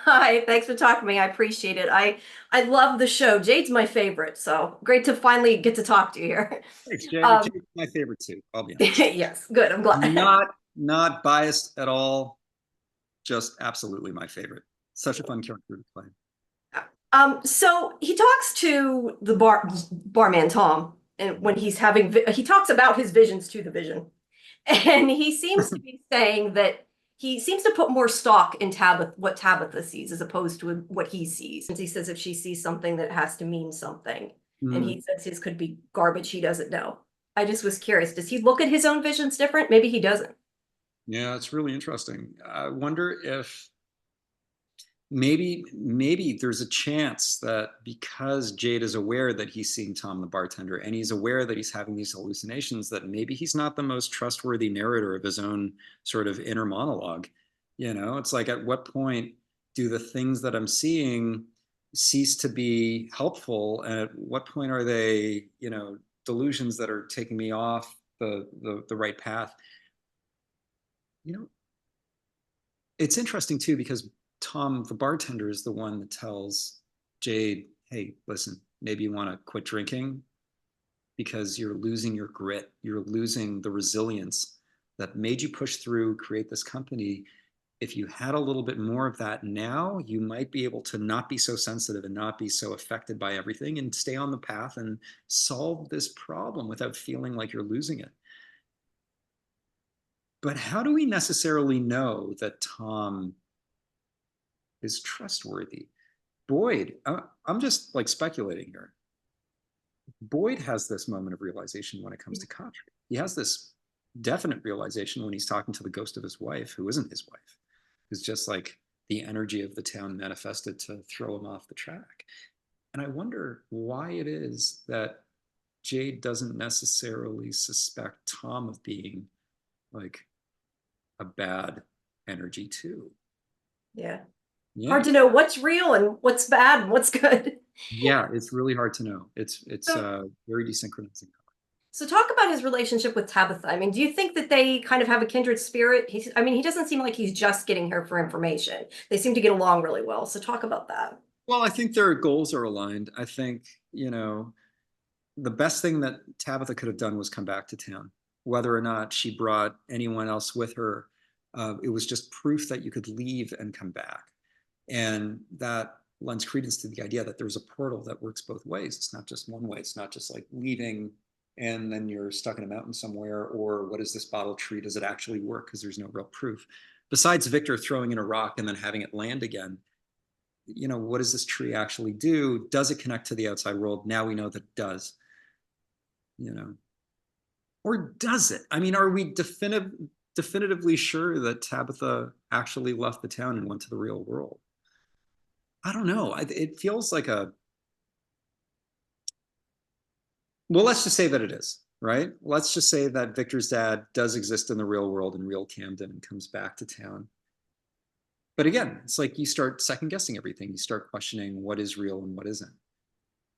Hi, thanks for talking to me. I appreciate it. I love the show. Jade's my favorite, so great to finally get to talk to you here. Thanks, Jade. Um, Jade's my favorite too, I'll be honest. yes, good. I'm glad. Not biased at all, just absolutely my favorite. Such a fun character to play. So he talks to the barman Tom, and when he talks about his visions to the vision, and he seems to be saying that he seems to put more stock in what Tabitha sees as opposed to what he sees. And he says if she sees something that has to mean something, and Mm, he says his could be garbage he doesn't know. I just was curious. Does he look at his own visions different? Maybe he doesn't. yeah, it's really interesting. I wonder if maybe there's a chance that because Jade is aware that he's seeing Tom the bartender and he's aware that he's having these hallucinations, that maybe he's not the most trustworthy narrator of his own sort of inner monologue. It's like, at what point do the things that I'm seeing cease to be helpful, and at what point are they, delusions that are taking me off the right path? you know it's interesting too, because Tom, the bartender, is the one that tells Jade, hey, listen, maybe you want to quit drinking because you're losing your grit. You're losing the resilience that made you push through, create this company. If you had a little bit more of that now, you might be able to not be so sensitive and not be so affected by everything and stay on the path and solve this problem without feeling like you're losing it. But how do we necessarily know that Tom is trustworthy? Boyd, I'm just like speculating here. Boyd has this moment of realization when it comes to Contra. He has this definite realization when he's talking to the ghost of his wife, who isn't his wife, who's just like the energy of the town manifested to throw him off the track. And I wonder why it is that Jade doesn't necessarily suspect Tom of being like a bad energy too. Yeah. Hard Yeah. to know what's real and what's bad and what's good. Yeah, it's really hard to know. It's So very desynchronizing. So talk about his relationship with Tabitha. I mean, do you think that they kind of have a kindred spirit? I mean, he doesn't seem like he's just getting her for information. They seem to get along really well. So talk about that. Well, I think their goals are aligned. I think, the best thing that Tabitha could have done was come back to town. Whether or not she brought anyone else with her, it was just proof that you could leave and come back. And that lends credence to the idea that there's a portal that works both ways. It's not just one way. It's not just like leaving and then you're stuck in a mountain somewhere, or what is this bottle tree? Does it actually work? Because there's no real proof. Besides Victor throwing in a rock and then having it land again, what does this tree actually do? Does it connect to the outside world? Now we know that it does, you know, or does it? I mean, are we definitively sure that Tabitha actually left the town and went to the real world? I don't know. It feels like well, let's just say that it is, right? Let's just say that Victor's dad does exist in the real world, in real Camden, and comes back to town. But again, it's like you start second guessing everything. You start questioning what is real and what isn't.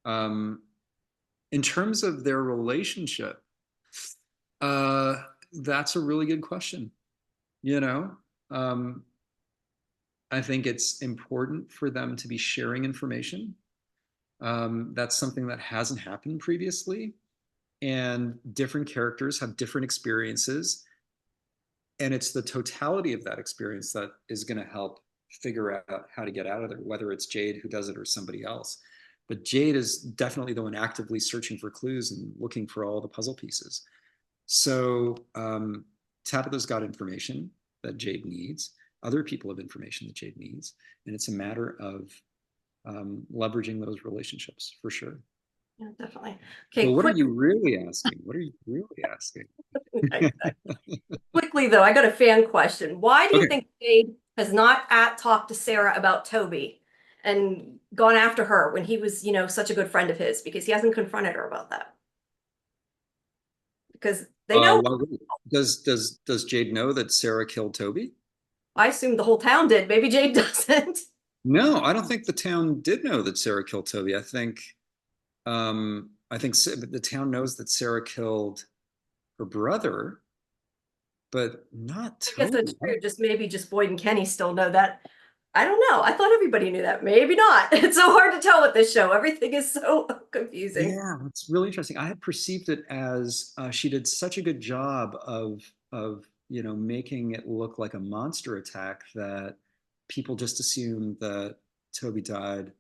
Um, in terms of their relationship, uh, that's a really good question. You know, um, I think it's important for them to be sharing information. That's something that hasn't happened previously, and different characters have different experiences, and it's the totality of that experience that is going to help figure out how to get out of there, whether it's Jade who does it or somebody else. But Jade is definitely the one actively searching for clues and looking for all the puzzle pieces. So Tabitha's got information that Jade needs. Other people have information that Jade needs, and it's a matter of leveraging those relationships for sure. Yeah, definitely. But Okay, what are quick. you really asking? What are you really asking? Quickly though, I got a fan question. Why do you Okay. think Jade has not talked to Sarah about Toby and gone after her when he was, such a good friend of his? Because he hasn't confronted her about that. Because they know. Well, does Jade know that Sarah killed Toby? I assume the whole town did. Maybe Jade doesn't. No, I don't think the town did know that Sarah killed Toby. I think the town knows that Sarah killed her brother, but not I guess that's Toby. true. Just maybe just Boyd and Kenny still know that. I don't know. I thought everybody knew that. Maybe not. It's so hard to tell with this show. Everything is so confusing. Yeah, it's really interesting. I had perceived it as she did such a good job of making it look like a monster attack that people just assumed that Toby died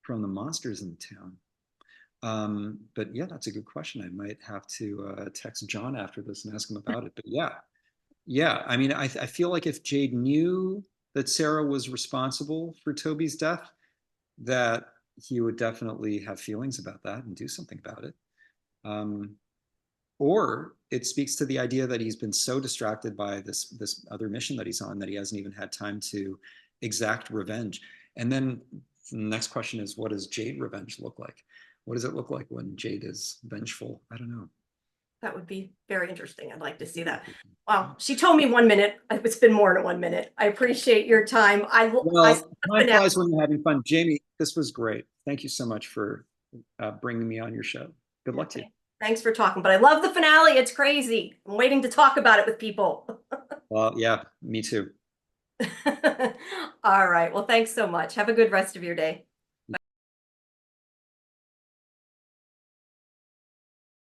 from the monsters in the town. But yeah, that's a good question. I might have to text John after this and ask him about it. But yeah, yeah. I mean, I feel like if Jade knew that Sarah was responsible for Toby's death, that he would definitely have feelings about that and do something about it. Um, or it speaks to the idea that he's been so distracted by this other mission that he's on that he hasn't even had time to exact revenge. And then the next question is, what does Jade revenge look like? What does it look like when Jade is vengeful? I don't know. That would be very interesting. I'd like to see that. Wow, she told me 1 minute. It's been more than 1 minute. I appreciate your time. Well, time flies when you're having fun. Jamie, this was great. Thank you so much for bringing me on your show. Good luck to you. Thanks for talking, but I love the finale. It's crazy. I'm waiting to talk about it with people. Well, yeah, me too. All right. Well, thanks so much. Have a good rest of your day.